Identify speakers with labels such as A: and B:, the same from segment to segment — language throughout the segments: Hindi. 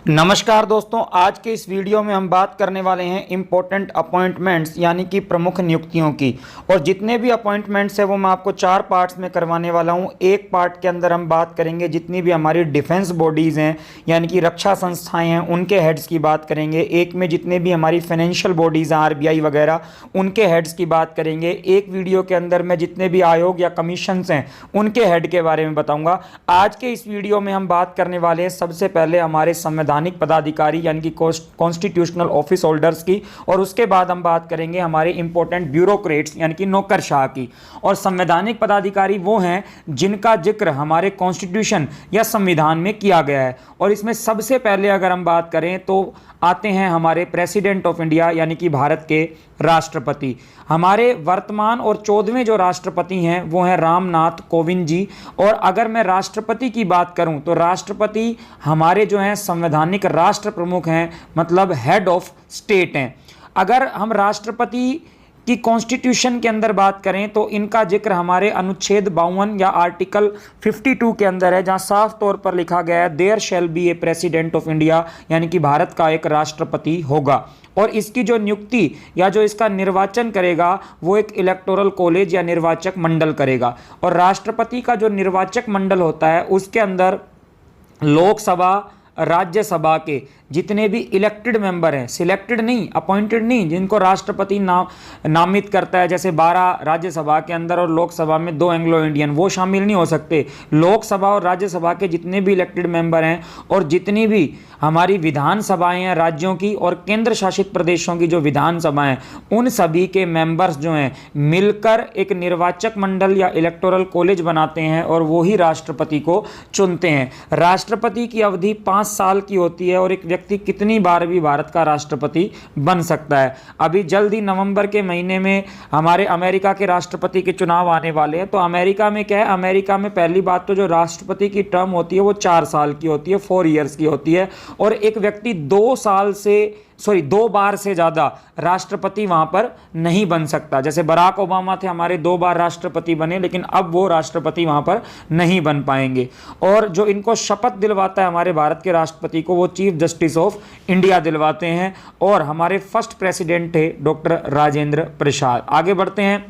A: नमस्कार दोस्तों, आज के इस वीडियो में हम बात करने वाले हैं इम्पोर्टेंट अपॉइंटमेंट्स यानी कि प्रमुख नियुक्तियों की। और जितने भी अपॉइंटमेंट्स हैं वो मैं आपको 4 पार्ट्स में करवाने वाला हूं। एक पार्ट के अंदर हम बात करेंगे जितनी भी हमारी डिफेंस बॉडीज़ हैं यानी कि रक्षा संस्थाएं हैं उनके हेड्स की बात करेंगे। एक में जितने भी हमारी फाइनेंशियल बॉडीज़ हैं RBI वगैरह उनके हेड्स की बात करेंगे। एक वीडियो के अंदर मैं जितने भी आयोग या कमीशंस हैं उनके हेड के बारे में बताऊँगा। आज के इस वीडियो में हम बात करने वाले हैं सबसे पहले हमारे संवैधानिक पदाधिकारी यानी कि कॉन्स्टिट्यूशनल ऑफिस होल्डर्स की, और उसके बाद हम बात करेंगे हमारे इंपॉर्टेंट ब्यूरोक्रेट्स यानी कि नौकरशाह की। और संवैधानिक पदाधिकारी वो हैं जिनका जिक्र हमारे कॉन्स्टिट्यूशन या संविधान में किया गया है। और इसमें सबसे पहले अगर हम बात करें तो आते हैं हमारे प्रेसिडेंट ऑफ इंडिया यानी कि भारत के राष्ट्रपति। हमारे वर्तमान और 14वें जो राष्ट्रपति हैं वो हैं रामनाथ कोविंद जी। और अगर मैं राष्ट्रपति की बात करूं तो राष्ट्रपति हमारे जो हैं संवैधानिक राष्ट्र प्रमुख हैं, मतलब हेड ऑफ स्टेट हैं। अगर हम राष्ट्रपति की कॉन्स्टिट्यूशन के अंदर बात करें तो इनका जिक्र हमारे अनुच्छेद 52 या आर्टिकल 52 के अंदर है, जहां साफ तौर पर लिखा गया है there shall be a president of India, यानी कि भारत का एक राष्ट्रपति होगा। और इसकी जो नियुक्ति या जो इसका निर्वाचन करेगा वो एक इलेक्टोरल कॉलेज या निर्वाचक मंडल करेगा। और राष्ट्रपति का जो निर्वाचक मंडल होता है उसके अंदर लोकसभा राज्यसभा के जितने भी इलेक्टेड मेंबर हैं, सिलेक्टेड नहीं, अपॉइंटेड नहीं, जिनको राष्ट्रपति नामित करता है, जैसे 12 राज्यसभा के अंदर और लोकसभा में 2 एंग्लो इंडियन, वो शामिल नहीं हो सकते। लोकसभा और राज्यसभा के जितने भी इलेक्टेड मेंबर हैं और जितनी भी हमारी विधानसभाएं हैं राज्यों की और केंद्र शासित प्रदेशों की जो विधानसभाएं, उन सभी के मेंबर्स जो हैं मिलकर एक निर्वाचक मंडल या इलेक्टोरल कॉलेज बनाते हैं और वो ही राष्ट्रपति को चुनते हैं। राष्ट्रपति की अवधि 5 साल की होती है और एक व्यक्ति कितनी बार भी भारत का राष्ट्रपति बन सकता है। अभी जल्द ही नवंबर के महीने में हमारे अमेरिका के राष्ट्रपति के चुनाव आने वाले हैं। तो अमेरिका में क्या है, अमेरिका में पहली बात तो जो राष्ट्रपति की टर्म होती है वो 4 साल की होती है, 4 ईयर्स की होती है। और एक व्यक्ति 2 बार से ज़्यादा राष्ट्रपति वहाँ पर नहीं बन सकता। जैसे बराक ओबामा थे, हमारे 2 बार राष्ट्रपति बने, लेकिन अब वो राष्ट्रपति वहाँ पर नहीं बन पाएंगे। और जो इनको शपथ दिलवाता है हमारे भारत के राष्ट्रपति को, वो चीफ जस्टिस ऑफ इंडिया दिलवाते हैं। और हमारे फर्स्ट प्रेसिडेंट थे डॉक्टर राजेंद्र प्रसाद। आगे बढ़ते हैं,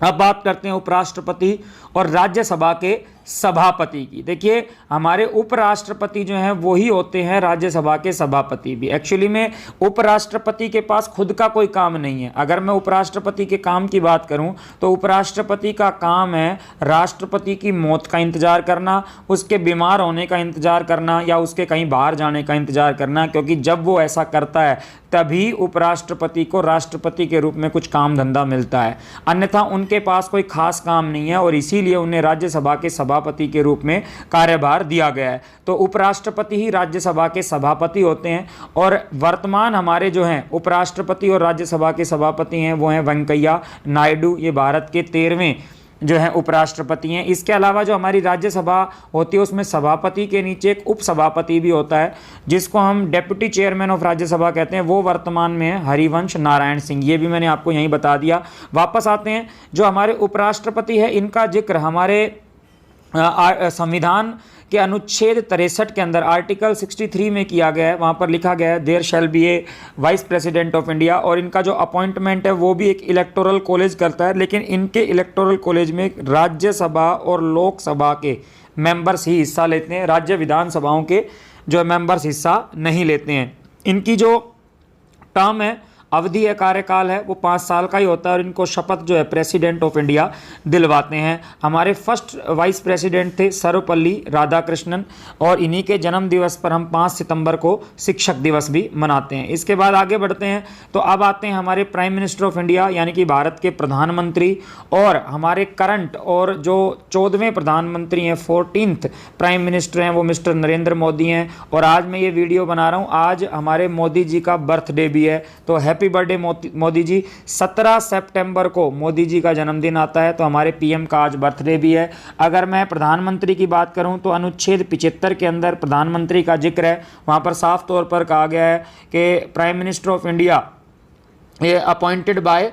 A: अब बात करते हैं उपराष्ट्रपति और राज्यसभा के सभापति की। देखिए, हमारे उपराष्ट्रपति जो हैं वही होते हैं राज्यसभा के सभापति भी। एक्चुअली में उपराष्ट्रपति के पास खुद का कोई काम नहीं है। अगर मैं उपराष्ट्रपति के काम की बात करूं तो उपराष्ट्रपति का काम है राष्ट्रपति की मौत का इंतजार करना, उसके बीमार होने का इंतजार करना या उसके कहीं बाहर जाने का इंतजार करना, क्योंकि जब वो ऐसा करता है तभी उपराष्ट्रपति को राष्ट्रपति के रूप में कुछ काम धंधा मिलता है, अन्यथा उनके पास कोई खास काम नहीं है। और इसीलिए उन्हें राज्यसभा के सभापति के रूप में कार्यभार दिया गया है। तो उपराष्ट्रपति ही राज्यसभा के सभापति होते हैं। और वर्तमान हमारे जो हैं उपराष्ट्रपति और राज्यसभा के सभापति हैं वो हैं वेंकैया नायडू। ये भारत के 13वें जो है उपराष्ट्रपति हैं। इसके अलावा जो हमारी राज्यसभा होती है उसमें सभापति के नीचे एक उपसभापति भी होता है, जिसको हम डेप्यूटी चेयरमैन ऑफ राज्यसभा कहते हैं। वो वर्तमान में है हरिवंश नारायण सिंह। ये भी मैंने आपको यहीं बता दिया। वापस आते हैं, जो हमारे उपराष्ट्रपति है इनका जिक्र हमारे संविधान के अनुच्छेद 63 के अंदर आर्टिकल 63 में किया गया है। वहाँ पर लिखा गया है there shall be a vice president of India. और इनका जो अपॉइंटमेंट है वो भी एक इलेक्टोरल कॉलेज करता है, लेकिन इनके इलेक्टोरल कॉलेज में राज्यसभा और लोकसभा के मेंबर्स ही हिस्सा लेते हैं, राज्य विधानसभाओं के जो मेंबर्स हिस्सा नहीं लेते हैं। इनकी जो टर्म है, अवधि है, कार्यकाल है, वो 5 साल का ही होता है। और इनको शपथ जो है प्रेसिडेंट ऑफ इंडिया दिलवाते हैं। हमारे फर्स्ट वाइस प्रेसिडेंट थे सर्वपल्ली राधाकृष्णन, और इन्हीं के जन्म दिवस पर हम 5 सितंबर को शिक्षक दिवस भी मनाते हैं। इसके बाद आगे बढ़ते हैं तो अब आते हैं हमारे प्राइम मिनिस्टर ऑफ इंडिया यानी कि भारत के प्रधानमंत्री। और हमारे करंट और जो 14वें प्रधानमंत्री हैं, 14th प्राइम मिनिस्टर हैं, वो मिस्टर नरेंद्र मोदी हैं। और आज मैं ये वीडियो बना रहा हूँ, आज हमारे मोदी जी का बर्थडे भी है, तो हैप्पी बर्थडे मोदी जी। 17 सितंबर को मोदी जी का जन्मदिन आता है, तो हमारे पीएम का आज बर्थडे भी है। अगर मैं प्रधानमंत्री की बात करूं तो अनुच्छेद 75 के अंदर प्रधानमंत्री का जिक्र है। वहां पर साफ तौर पर कहा गया है कि प्राइम मिनिस्टर ऑफ इंडिया ये appointed by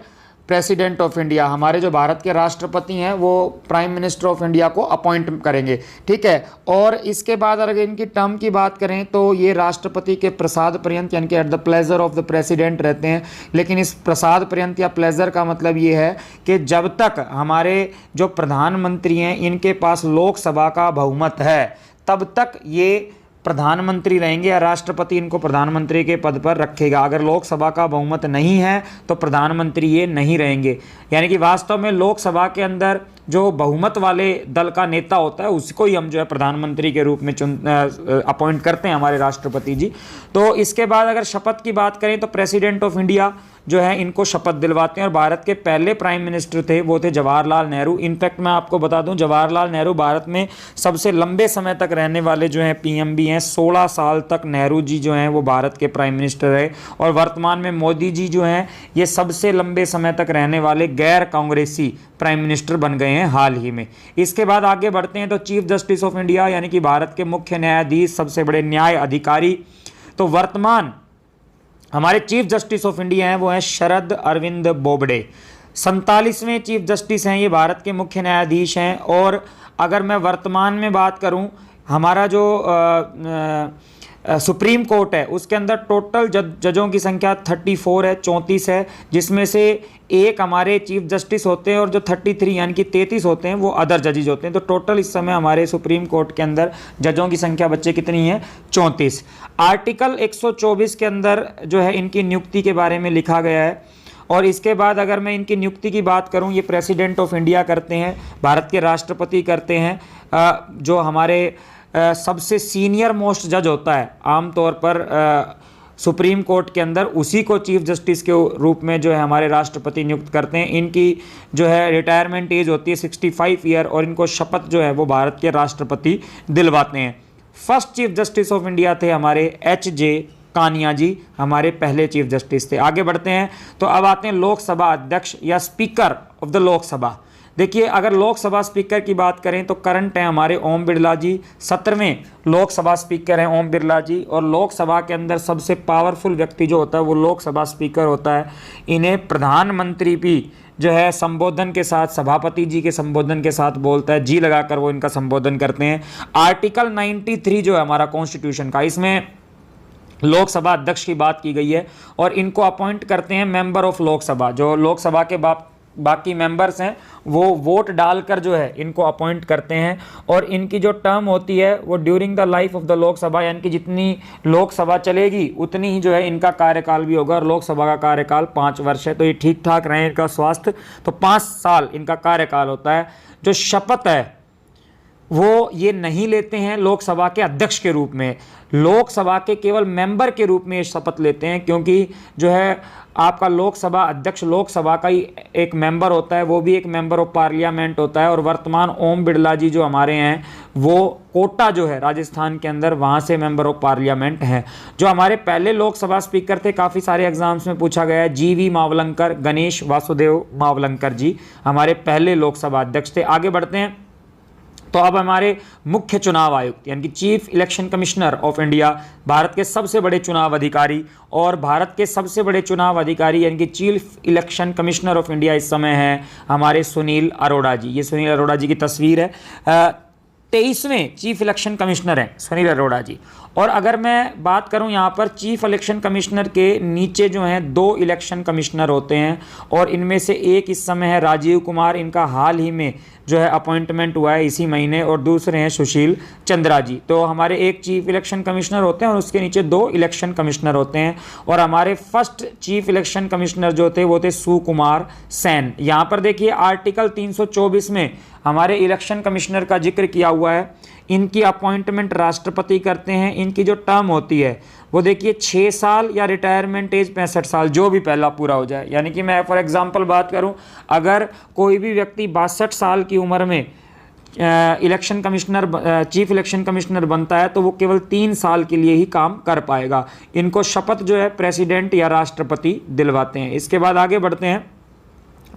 A: president of India, हमारे जो भारत के राष्ट्रपति हैं वो प्राइम मिनिस्टर ऑफ इंडिया को अपॉइंट करेंगे, ठीक है। और इसके बाद अगर इनकी टर्म की बात करें तो ये राष्ट्रपति के प्रसाद पर्यंत यानी कि at the pleasure of the president रहते हैं। लेकिन इस प्रसाद पर्यंत या प्लेजर का मतलब ये है कि जब तक हमारे जो प्रधानमंत्री हैं इनके पास लोकसभा का बहुमत है तब तक ये प्रधानमंत्री रहेंगे या राष्ट्रपति इनको प्रधानमंत्री के पद पर रखेगा। अगर लोकसभा का बहुमत नहीं है तो प्रधानमंत्री ये नहीं रहेंगे। यानी कि वास्तव में लोकसभा के अंदर जो बहुमत वाले दल का नेता होता है उसको ही हम जो है प्रधानमंत्री के रूप में अपॉइंट करते हैं हमारे राष्ट्रपति जी। तो इसके बाद अगर शपथ की बात करें तो प्रेसिडेंट ऑफ इंडिया जो है इनको शपथ दिलवाते हैं। और भारत के पहले प्राइम मिनिस्टर थे वो थे जवाहरलाल नेहरू। इनफैक्ट मैं आपको बता दूं जवाहरलाल नेहरू भारत में सबसे लंबे समय तक रहने वाले जो हैं पीएम भी हैं। 16 साल तक नेहरू जी जो हैं वो भारत के प्राइम मिनिस्टर रहे। और वर्तमान में मोदी जी जो हैं ये सबसे लंबे समय तक रहने वाले गैर कांग्रेसी प्राइम मिनिस्टर बन गए हैं हाल ही में। इसके बाद आगे बढ़ते हैं तो चीफ जस्टिस ऑफ इंडिया यानी कि भारत के मुख्य न्यायाधीश, सबसे बड़े न्याय अधिकारी, तो वर्तमान हमारे चीफ जस्टिस ऑफ इंडिया हैं वो हैं शरद अरविंद बोबडे। 47वें चीफ जस्टिस हैं ये भारत के मुख्य न्यायाधीश हैं। और अगर मैं वर्तमान में बात करूं हमारा जो सुप्रीम कोर्ट है उसके अंदर टोटल जजों की संख्या 34 है, 34 है, जिसमें से एक हमारे चीफ जस्टिस होते हैं और जो 33 यानी कि 33 होते हैं वो अदर जजेज होते हैं। तो टोटल इस समय हमारे सुप्रीम कोर्ट के अंदर जजों की संख्या बच्चे कितनी है? 34। आर्टिकल 124 के अंदर जो है इनकी नियुक्ति के बारे में लिखा गया है। और इसके बाद अगर मैं इनकी नियुक्ति की बात करूं ये प्रेसिडेंट ऑफ इंडिया करते हैं, भारत के राष्ट्रपति करते हैं। जो हमारे सबसे सीनियर मोस्ट जज होता है आमतौर पर सुप्रीम कोर्ट के अंदर उसी को चीफ जस्टिस के रूप में जो है हमारे राष्ट्रपति नियुक्त करते हैं। इनकी जो है रिटायरमेंट एज होती है 65 ईयर और इनको शपथ जो है वो भारत के राष्ट्रपति दिलवाते हैं। First chief justice of India थे हमारे एच.जे. कानिया जी, हमारे पहले चीफ जस्टिस थे। आगे बढ़ते हैं तो अब आते हैं लोकसभा अध्यक्ष या स्पीकर ऑफ द लोकसभा। देखिए अगर लोकसभा स्पीकर की बात करें तो करंट है हमारे ओम बिरला जी, 17वें लोकसभा स्पीकर हैं ओम बिरला जी। और लोकसभा के अंदर सबसे पावरफुल व्यक्ति जो होता है वो लोकसभा स्पीकर होता है। इन्हें प्रधानमंत्री भी जो है संबोधन के साथ सभापति जी के संबोधन के साथ बोलता है, जी लगाकर वो इनका संबोधन करते हैं। आर्टिकल 93 जो है हमारा कॉन्स्टिट्यूशन का, इसमें लोकसभा अध्यक्ष की बात की गई है और इनको अपॉइंट करते हैं मेंबर ऑफ लोकसभा। जो लोकसभा के बाकी मेंबर्स हैं वो वोट डालकर जो है इनको अपॉइंट करते हैं। और इनकी जो टर्म होती है वो during the life of the Lok Sabha, यानी कि जितनी लोकसभा चलेगी उतनी ही जो है इनका कार्यकाल भी होगा। और लोकसभा का कार्यकाल 5 वर्ष है, तो ये ठीक ठाक रहे इनका स्वास्थ्य, तो 5 साल इनका कार्यकाल होता है। जो शपथ है वो ये नहीं लेते हैं लोकसभा के अध्यक्ष के रूप में, लोकसभा के केवल मेंबर के रूप में ये शपथ लेते हैं। क्योंकि जो है आपका लोकसभा अध्यक्ष लोकसभा का ही एक मेंबर होता है, वो भी एक मेंबर ऑफ पार्लियामेंट होता है। और वर्तमान ओम बिरला जी जो हमारे हैं वो कोटा जो है राजस्थान के अंदर वहाँ से मेंबर ऑफ पार्लियामेंट हैं। जो हमारे पहले लोकसभा स्पीकर थे, काफ़ी सारे एग्जाम्स में पूछा गया है, जी.वी. मावलंकर, गणेश वासुदेव मावलंकर जी हमारे पहले लोकसभा अध्यक्ष थे। आगे बढ़ते हैं तो अब हमारे मुख्य चुनाव आयुक्त यानी कि chief election commissioner of India, Bharat के सबसे बड़े चुनाव अधिकारी, और भारत के सबसे बड़े चुनाव अधिकारी यानी कि chief election commissioner of India इस समय हैं हमारे सुनील अरोड़ा जी। ये सुनील अरोड़ा जी की तस्वीर है। 23वें चीफ इलेक्शन कमिश्नर हैं सुनील अरोड़ा जी। और अगर मैं बात करूं यहाँ पर चीफ इलेक्शन कमिश्नर के नीचे जो हैं 2 इलेक्शन कमिश्नर होते हैं और इनमें से एक इस समय है राजीव कुमार, इनका हाल ही में जो है अपॉइंटमेंट हुआ है इसी महीने, और दूसरे हैं सुशील चंद्रा जी। तो हमारे एक चीफ इलेक्शन कमिश्नर होते हैं और उसके नीचे 2 इलेक्शन कमिश्नर होते हैं। और हमारे फर्स्ट चीफ इलेक्शन कमिश्नर जो थे वो थे सुकुमार सेन। यहाँ पर देखिए आर्टिकल 324 में हमारे इलेक्शन कमिश्नर का जिक्र किया हुआ है। इनकी अपॉइंटमेंट राष्ट्रपति करते हैं। इनकी जो टर्म होती है वो देखिए 6 साल या रिटायरमेंट एज 65 साल, जो भी पहला पूरा हो जाए। यानी कि मैं फॉर एग्जांपल बात करूं, अगर कोई भी व्यक्ति 62 साल की उम्र में election commissioner chief election commissioner बनता है तो वो केवल 3 साल के लिए ही काम कर पाएगा। इनको शपथ जो है प्रेसिडेंट या राष्ट्रपति दिलवाते हैं। इसके बाद आगे बढ़ते हैं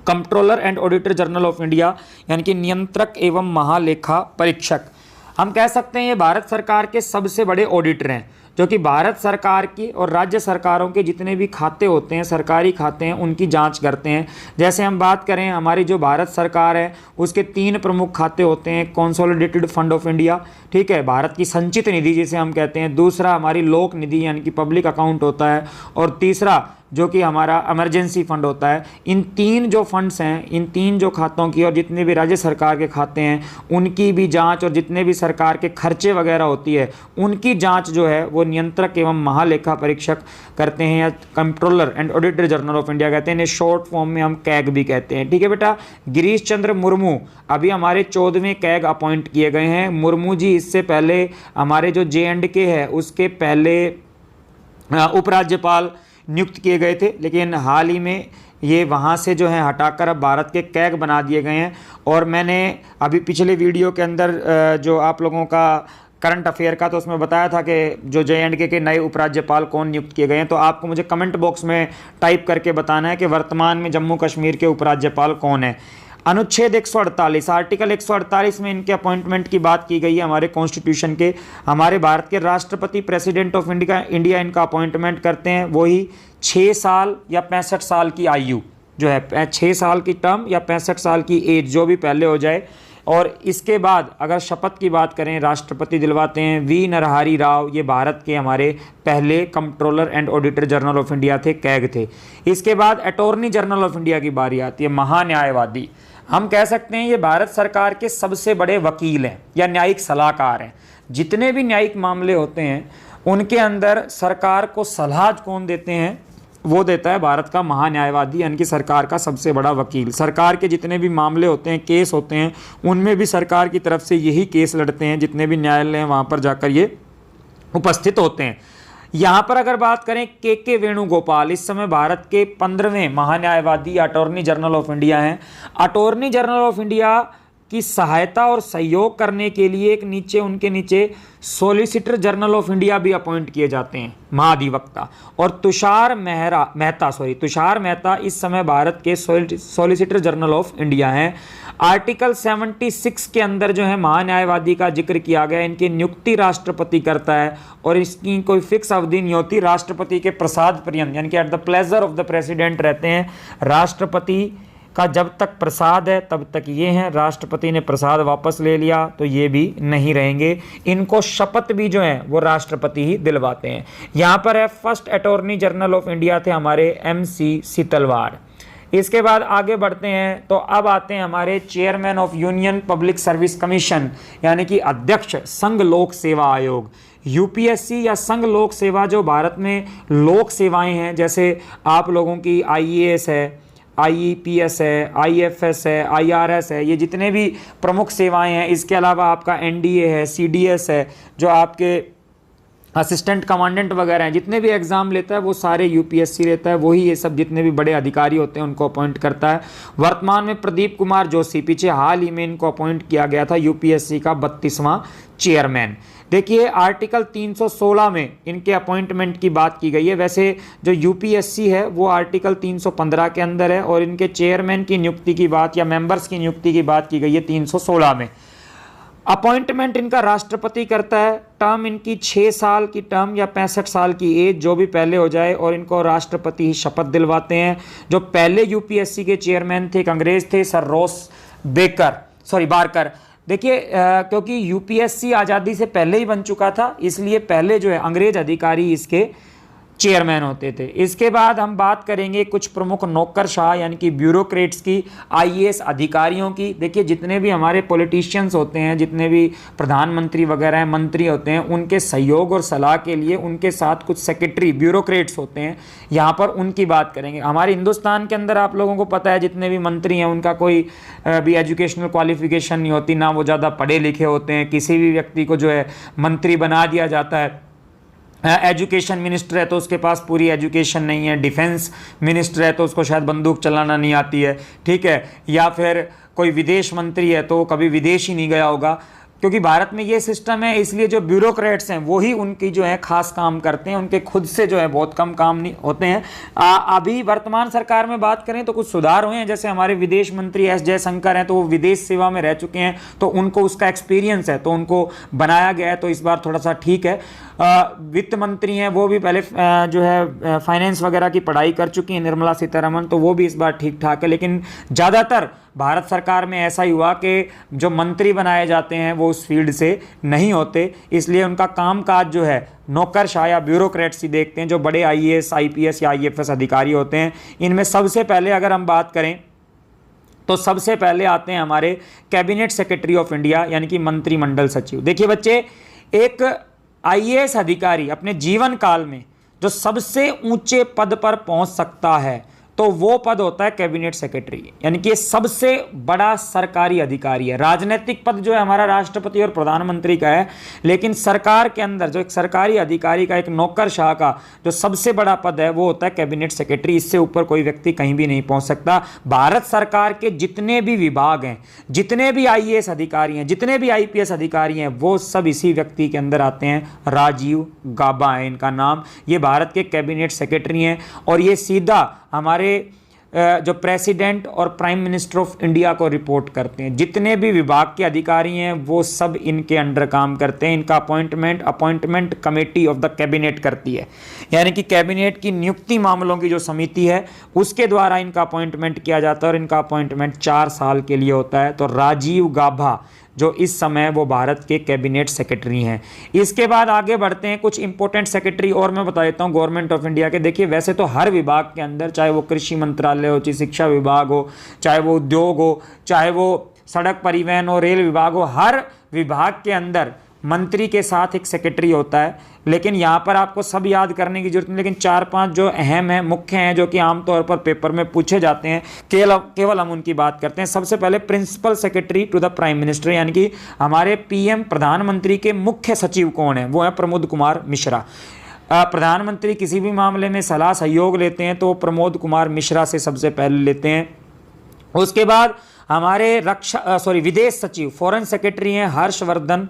A: controller and auditor general of India यानी कि नियंत्रक एवं महालेखा परीक्षक। हम कह सकते हैं ये भारत सरकार के सबसे बड़े ऑडिटर हैं। जो कि भारत सरकार की और राज्य सरकारों के जितने भी खाते होते हैं, सरकारी खाते हैं, उनकी जांच करते हैं। जैसे हम बात करें, हमारी जो भारत सरकार है उसके 3 प्रमुख खाते होते हैं। कंसोलिडेटेड फंड ऑफ इंडिया, ठीक है, भारत की संचित निधि जिसे हम कहते हैं। दूसरा हमारी लोक निधि यानी कि पब्लिक अकाउंट होता है। और तीसरा जो कि हमारा इमरजेंसी फंड होता है। इन 3 जो फंड्स हैं, इन 3 जो खातों की और जितने भी राज्य सरकार के खाते हैं उनकी भी जांच, और जितने भी सरकार के खर्चे वगैरह होती है उनकी जांच जो है वो नियंत्रक एवं महालेखा परीक्षक करते हैं, या controller and auditor general of India कहते हैं। इन्हें शॉर्ट फॉर्म में हम कैग भी कहते हैं। ठीक है बेटा, गिरीश चंद्र मुर्मू अभी हमारे 14वें कैग अपॉइंट किए गए हैं। मुर्मू जी इससे पहले हमारे जो J&K है उसके पहले उपराज्यपाल नियुक्त किए गए थे, लेकिन हाल ही में ये वहाँ से जो है हटाकर अब भारत के कैग बना दिए गए हैं। और मैंने अभी पिछले वीडियो के अंदर जो आप लोगों का करंट अफेयर का, तो उसमें बताया था कि जो J&K के नए उपराज्यपाल कौन नियुक्त किए गए हैं। तो आपको मुझे कमेंट बॉक्स में टाइप करके बताना है कि वर्तमान में जम्मू कश्मीर के उपराज्यपाल कौन है। अनुच्छेद 148 आर्टिकल 148 में इनके अपॉइंटमेंट की बात की गई है हमारे कॉन्स्टिट्यूशन के। हमारे भारत के राष्ट्रपति प्रेसिडेंट ऑफ इंडिया इनका अपॉइंटमेंट करते हैं। वही 6 साल या 65 साल की आयु जो है, 6 साल की टर्म या 65 साल की एज, जो भी पहले हो जाए। और इसके बाद अगर शपथ की बात करें, राष्ट्रपति दिलवाते हैं वी नरहरि राव। ये भारत के हमारे पहले controller and auditor general of India थे, कैग थे। इसके बाद अटॉर्नी जनरल ऑफ इंडिया की बारी आती है, महान्यायवादी। हम कह सकते हैं ये भारत सरकार के सबसे बड़े वकील हैं या न्यायिक सलाहकार हैं। जितने भी न्यायिक मामले होते हैं उनके अंदर सरकार को सलाह कौन देते हैं, वो देता है भारत का महान्यायवादी, यानी कि सरकार का सबसे बड़ा वकील। सरकार के जितने भी मामले होते हैं, केस होते हैं, उनमें भी सरकार की तरफ से यही केस लड़ते हैं। जितने भी न्यायालय हैं वहाँ पर जाकर ये उपस्थित होते हैं। यहाँ पर अगर बात करें के वेणुगोपाल, इस समय भारत के 15वें महान्यायवादी अटॉर्नी जनरल ऑफ इंडिया हैं। अटॉर्नी जनरल ऑफ इंडिया की सहायता और सहयोग करने के लिए एक उनके नीचे सॉलिसिटर जनरल ऑफ इंडिया भी अपॉइंट किए जाते हैं, महाधिवक्ता। और तुषार मेहता इस समय भारत के सॉलिसिटर जनरल ऑफ इंडिया हैं। आर्टिकल 76 के अंदर जो है महान्यायवादी का जिक्र किया गया। इनकी नियुक्ति राष्ट्रपति करता है और इसकी कोई फिक्स अवधि नहीं होती। राष्ट्रपति के प्रसाद पर्यंत, यानी कि at the pleasure of the president रहते हैं। राष्ट्रपति का जब तक प्रसाद है तब तक ये हैं। राष्ट्रपति ने प्रसाद वापस ले लिया तो ये भी नहीं रहेंगे। इनको शपथ भी जो है वो राष्ट्रपति ही दिलवाते हैं। यहाँ पर है first attorney general of India थे हमारे MC सीतलवाड़। इसके बाद आगे बढ़ते हैं तो अब आते हैं हमारे chairman of union public service commission, यानी कि अध्यक्ष संघ लोक सेवा आयोग। UPSC या संघ लोक सेवा जो भारत में लोक सेवाएं हैं, जैसे आप लोगों की IAS है, IEPS है, IFS है, IRS है, ये जितने भी प्रमुख सेवाएं हैं। इसके अलावा आपका NDA है, CDS है, जो आपके असिस्टेंट कमांडेंट वगैरह हैं, जितने भी एग्जाम लेता है वो सारे UPSC लेता है। वही ये सब जितने भी बड़े अधिकारी होते हैं उनको अपॉइंट करता है। वर्तमान में प्रदीप कुमार जोशी, पीछे हाल ही में इनको अपॉइंट किया गया था UPSC का 32वां चेयरमैन। देखिए आर्टिकल 316 में इनके अपॉइंटमेंट की बात की गई है। वैसे जो UPSC है वो आर्टिकल 315 के अंदर है, और इनके चेयरमैन की नियुक्ति की बात या मेंबर्स की नियुक्ति की बात की गई है 316 में। अपॉइंटमेंट इनका राष्ट्रपति करता है। टर्म इनकी 6 साल की टर्म या 65 साल की एज, जो भी पहले हो जाए, और इनको राष्ट्रपति ही शपथ दिलवाते हैं। जो पहले UPSC के चेयरमैन थे, एक अंग्रेज थे, सर रॉस बारकर। देखिए क्योंकि UPSC आज़ादी से पहले ही बन चुका था, इसलिए पहले जो है अंग्रेज अधिकारी इसके चेयरमैन होते थे। इसके बाद हम बात करेंगे कुछ प्रमुख नौकरशाह यानी कि ब्यूरोक्रेट्स की, IAS अधिकारियों की। देखिए जितने भी हमारे पॉलिटिशियंस होते हैं, जितने भी प्रधानमंत्री वगैरह मंत्री होते हैं, उनके सहयोग और सलाह के लिए उनके साथ कुछ सेक्रेटरी ब्यूरोक्रेट्स होते हैं। यहाँ पर उनकी बात करेंगे। हमारे हिंदुस्तान के अंदर आप लोगों को पता है जितने भी मंत्री हैं उनका कोई भी एजुकेशनल क्वालिफिकेशन नहीं होती, ना वो ज़्यादा पढ़े लिखे होते हैं। किसी भी व्यक्ति को जो है मंत्री बना दिया जाता है। एजुकेशन मिनिस्टर है तो उसके पास पूरी एजुकेशन नहीं है। डिफेंस मिनिस्टर है तो उसको शायद बंदूक चलाना नहीं आती है, ठीक है। या फिर कोई विदेश मंत्री है तो कभी विदेश ही नहीं गया होगा। क्योंकि भारत में ये सिस्टम है, इसलिए जो ब्यूरोक्रेट्स हैं वही उनकी जो है खास काम करते हैं, उनके खुद से जो है बहुत कम काम नहीं होते हैं। अभी वर्तमान सरकार में बात करें तो कुछ सुधार हुए हैं, जैसे हमारे विदेश मंत्री एस जयशंकर हैं, तो वो विदेश सेवा में रह चुके हैं, तो उनको उसका एक्सपीरियंस है, तो उनको बनाया गया है, तो इस बार थोड़ा सा ठीक है। वित्त मंत्री हैं, वो भी पहले जो है फाइनेंस वगैरह की पढ़ाई कर चुकी हैं, निर्मला सीतारमण, तो वो भी इस बार ठीक ठाक है। लेकिन ज़्यादातर भारत सरकार में ऐसा ही हुआ कि जो मंत्री बनाए जाते हैं वो उस फील्ड से नहीं होते, इसलिए उनका कामकाज जो है नौकरशाह या ब्यूरोक्रेट्स ही देखते हैं, जो बड़े आईएएस, आईपीएस या आईएफएस अधिकारी होते हैं। इनमें सबसे पहले अगर हम बात करें तो सबसे पहले आते हैं हमारे कैबिनेट सेक्रेटरी ऑफ इंडिया, यानी कि मंत्रिमंडल सचिव। देखिए बच्चे, एक आईएएस अधिकारी अपने जीवन काल में जो सबसे ऊंचे पद पर पहुंच सकता है तो वो पद होता है कैबिनेट सेक्रेटरी, यानी कि सबसे बड़ा सरकारी अधिकारी है। राजनीतिक पद जो है हमारा राष्ट्रपति और प्रधानमंत्री का है, लेकिन सरकार के अंदर जो एक सरकारी अधिकारी का, एक नौकरशाह का जो सबसे बड़ा पद है वो होता है कैबिनेट सेक्रेटरी। इससे ऊपर कोई व्यक्ति कहीं भी नहीं पहुंच सकता। भारत सरकार के जितने भी विभाग हैं, जितने भी आईएएस अधिकारी हैं, जितने भी आईपीएस अधिकारी हैं, वो सब इसी व्यक्ति के अंदर आते हैं। राजीव गाबा है इनका नाम, ये भारत के कैबिनेट सेक्रेटरी हैं और ये सीधा हमारे जो प्रेसिडेंट और प्राइम मिनिस्टर ऑफ इंडिया को रिपोर्ट करते हैं। जितने भी विभाग के अधिकारी हैं वो सब इनके अंडर काम करते हैं। इनका appointment committee of the cabinet करती है, यानी कि कैबिनेट की नियुक्ति मामलों की जो समिति है उसके द्वारा इनका अपॉइंटमेंट किया जाता है और इनका अपॉइंटमेंट 4 साल के लिए होता है। तो राजीव गाभा जो इस समय वो भारत के कैबिनेट सेक्रेटरी हैं। इसके बाद आगे बढ़ते हैं, कुछ इंपॉर्टेंट सेक्रेटरी और मैं बता देता हूँ गवर्नमेंट ऑफ इंडिया के। देखिए वैसे तो हर विभाग के अंदर, चाहे वो कृषि मंत्रालय हो, चाहे शिक्षा विभाग हो, चाहे वो उद्योग हो, चाहे वो सड़क परिवहन और रेल विभाग हो, हर विभाग के अंदर मंत्री के साथ एक सेक्रेटरी होता है। लेकिन यहाँ पर आपको सब याद करने की जरूरत नहीं, लेकिन 4-5 जो अहम हैं, मुख्य हैं, जो कि आमतौर पर पेपर में पूछे जाते हैं, केवल हम उनकी बात करते हैं। सबसे पहले principal secretary to the prime minister, यानी कि हमारे पीएम प्रधानमंत्री के मुख्य सचिव कौन है, वो है प्रमोद कुमार मिश्रा। प्रधानमंत्री किसी भी मामले में सलाह सहयोग लेते हैं तो प्रमोद कुमार मिश्रा से सबसे पहले लेते हैं। उसके बाद हमारे विदेश सचिव, फॉरेन सेक्रेटरी हैं हर्षवर्धन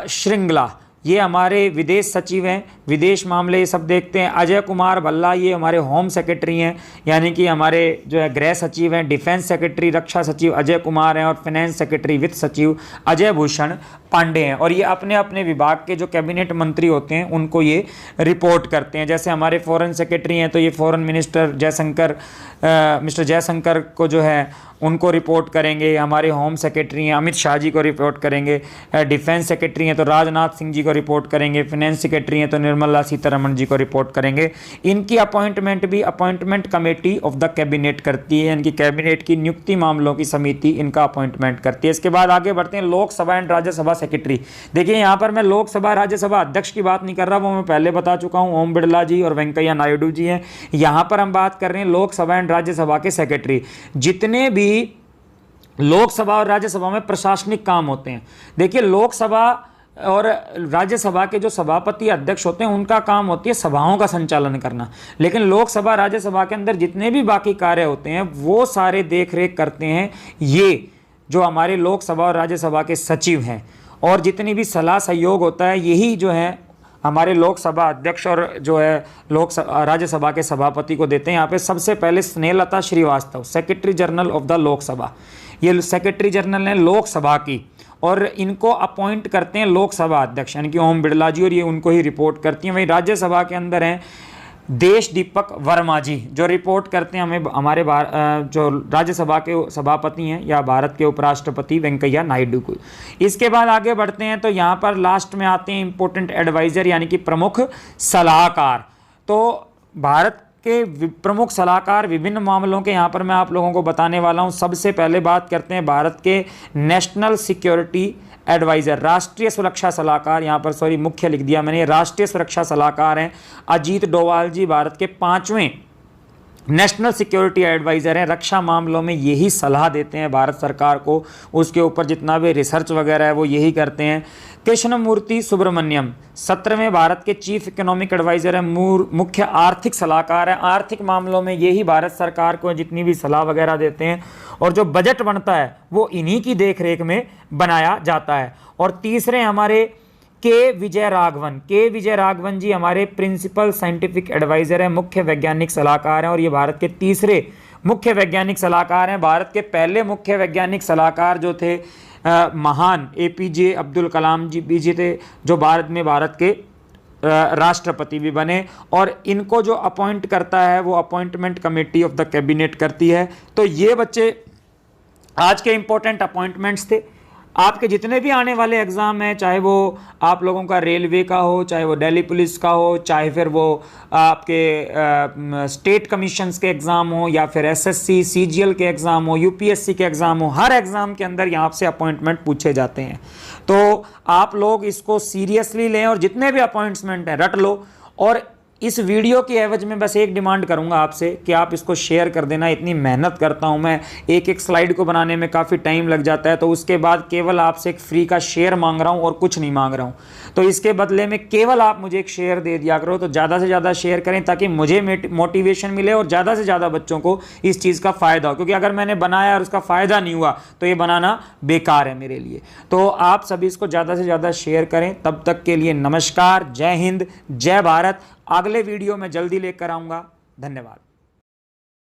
A: श्रृंगला, ये हमारे विदेश सचिव हैं, विदेश मामले ये सब देखते हैं। अजय कुमार भल्ला, ये हमारे होम सेक्रेटरी हैं, यानी कि हमारे जो है गृह सचिव हैं। डिफेंस सेक्रेटरी, रक्षा सचिव अजय कुमार हैं और फाइनेंस सेक्रेटरी, वित्त सचिव अजय भूषण पांडे हैं। और ये अपने अपने विभाग के जो कैबिनेट मंत्री होते हैं उनको ये रिपोर्ट करते हैं। जैसे हमारे फॉरेन सेक्रेटरी हैं तो ये फॉरेन मिनिस्टर मिस्टर जयशंकर को जो है उनको रिपोर्ट करेंगे। हमारे होम सेक्रेटरी हैं अमित शाह जी को रिपोर्ट करेंगे। डिफेंस सेक्रेटरी हैं तो राजनाथ सिंह जी को रिपोर्ट करेंगे। फाइनेंस सेक्रेटरी हैं तो निर्मला सीतारमण जी को रिपोर्ट करेंगे। इनकी अपॉइंटमेंट भी appointment committee of the cabinet करती है, यानी कि कैबिनेट की नियुक्ति मामलों की समिति इनका अपॉइंटमेंट करती है। इसके बाद आगे बढ़ते हैं, लोकसभा एंड राज्यसभा सेक्रेटरी। देखिए यहाँ पर मैं लोकसभा राज्यसभा अध्यक्ष की बात नहीं कर रहा, वो मैं पहले बता चुका हूँ, ओम बिरला जी और वेंकैया नायडू जी हैं। यहाँ पर हम बात कर रहे हैं लोकसभा एंड राज्यसभा के सेक्रेटरी। जितने भी लोकसभा और राज्यसभा में प्रशासनिक काम होते हैं, देखिए लोकसभा और राज्यसभा के जो सभापति अध्यक्ष होते हैं उनका काम होती है सभाओं का संचालन करना, लेकिन लोकसभा राज्यसभा के अंदर जितने भी बाकी कार्य होते हैं वो सारे देख रेख करते हैं ये जो हमारे लोकसभा और राज्यसभा के सचिव हैं। और जितनी भी सलाह सहयोग होता है यही जो है हमारे लोकसभा अध्यक्ष और जो है राज्यसभा के सभापति को देते हैं। यहाँ पे सबसे पहले Snehlata Srivastava, secretary general of the Lok Sabha, ये सेक्रेटरी जनरल हैं लोकसभा की और इनको अपॉइंट करते हैं लोकसभा अध्यक्ष, यानी कि ओम बिरला जी, और ये उनको ही रिपोर्ट करती हैं। वहीं राज्यसभा के अंदर हैं देश दीपक वर्मा जी, जो रिपोर्ट करते हैं हमें हमारे जो राज्यसभा के सभापति हैं या भारत के उपराष्ट्रपति वेंकैया नायडू को। इसके बाद आगे बढ़ते हैं तो यहाँ पर लास्ट में आते हैं इंपॉर्टेंट एडवाइजर, यानी कि प्रमुख सलाहकार। तो भारत के प्रमुख सलाहकार विभिन्न मामलों के यहाँ पर मैं आप लोगों को बताने वाला हूँ। सबसे पहले बात करते हैं भारत के नेशनल सिक्योरिटी एडवाइज़र, राष्ट्रीय सुरक्षा सलाहकार, यहाँ पर मुख्य लिख दिया मैंने, राष्ट्रीय सुरक्षा सलाहकार हैं अजीत डोवाल जी, भारत के 5वें नेशनल सिक्योरिटी एडवाइज़र हैं। रक्षा मामलों में यही सलाह देते हैं भारत सरकार को, उसके ऊपर जितना भी रिसर्च वगैरह है वो यही करते हैं। कृष्णमूर्ति सुब्रमण्यम 17वें भारत के चीफ इकोनॉमिक एडवाइज़र हैं, मुख्य आर्थिक सलाहकार हैं। आर्थिक मामलों में यही भारत सरकार को जितनी भी सलाह वगैरह देते हैं और जो बजट बनता है वो इन्हीं की देखरेख में बनाया जाता है। और तीसरे हमारे के विजय राघवन जी हमारे प्रिंसिपल साइंटिफिक एडवाइजर हैं, मुख्य वैज्ञानिक सलाहकार हैं, और ये भारत के तीसरे मुख्य वैज्ञानिक सलाहकार हैं। भारत के पहले मुख्य वैज्ञानिक सलाहकार जो थे महान एपीजे अब्दुल कलाम जी थे, जो भारत के राष्ट्रपति भी बने, और इनको जो अपॉइंट करता है वो appointment committee of the cabinet करती है। तो ये बच्चे आज के इंपॉर्टेंट अपॉइंटमेंट्स थे। आपके जितने भी आने वाले एग्ज़ाम हैं, चाहे वो आप लोगों का रेलवे का हो, चाहे वो दिल्ली पुलिस का हो, चाहे फिर वो आपके स्टेट कमीशंस के एग्ज़ाम हो, या फिर एसएससी सीजीएल के एग्ज़ाम हो, यूपीएससी के एग्ज़ाम हो, हर एग्ज़ाम के अंदर यहाँ से अपॉइंटमेंट पूछे जाते हैं। तो आप लोग इसको सीरियसली लें और जितने भी अपॉइंटमेंट हैं रट लो। और इस वीडियो की एवज में बस एक डिमांड करूंगा आपसे कि आप इसको शेयर कर देना। इतनी मेहनत करता हूं मैं, एक एक स्लाइड को बनाने में काफ़ी टाइम लग जाता है, तो उसके बाद केवल आपसे एक फ्री का शेयर मांग रहा हूं और कुछ नहीं मांग रहा हूं। तो इसके बदले में केवल आप मुझे एक शेयर दे दिया करो। तो ज़्यादा से ज़्यादा शेयर करें ताकि मुझे मोटिवेशन मिले और ज़्यादा से ज़्यादा बच्चों को इस चीज़ का फ़ायदा हो, क्योंकि अगर मैंने बनाया और उसका फ़ायदा नहीं हुआ तो ये बनाना बेकार है मेरे लिए। तो आप सभी इसको ज़्यादा से ज़्यादा शेयर करें। तब तक के लिए नमस्कार, जय हिंद, जय भारत। अगले वीडियो में जल्दी लेकर आऊँगा। धन्यवाद।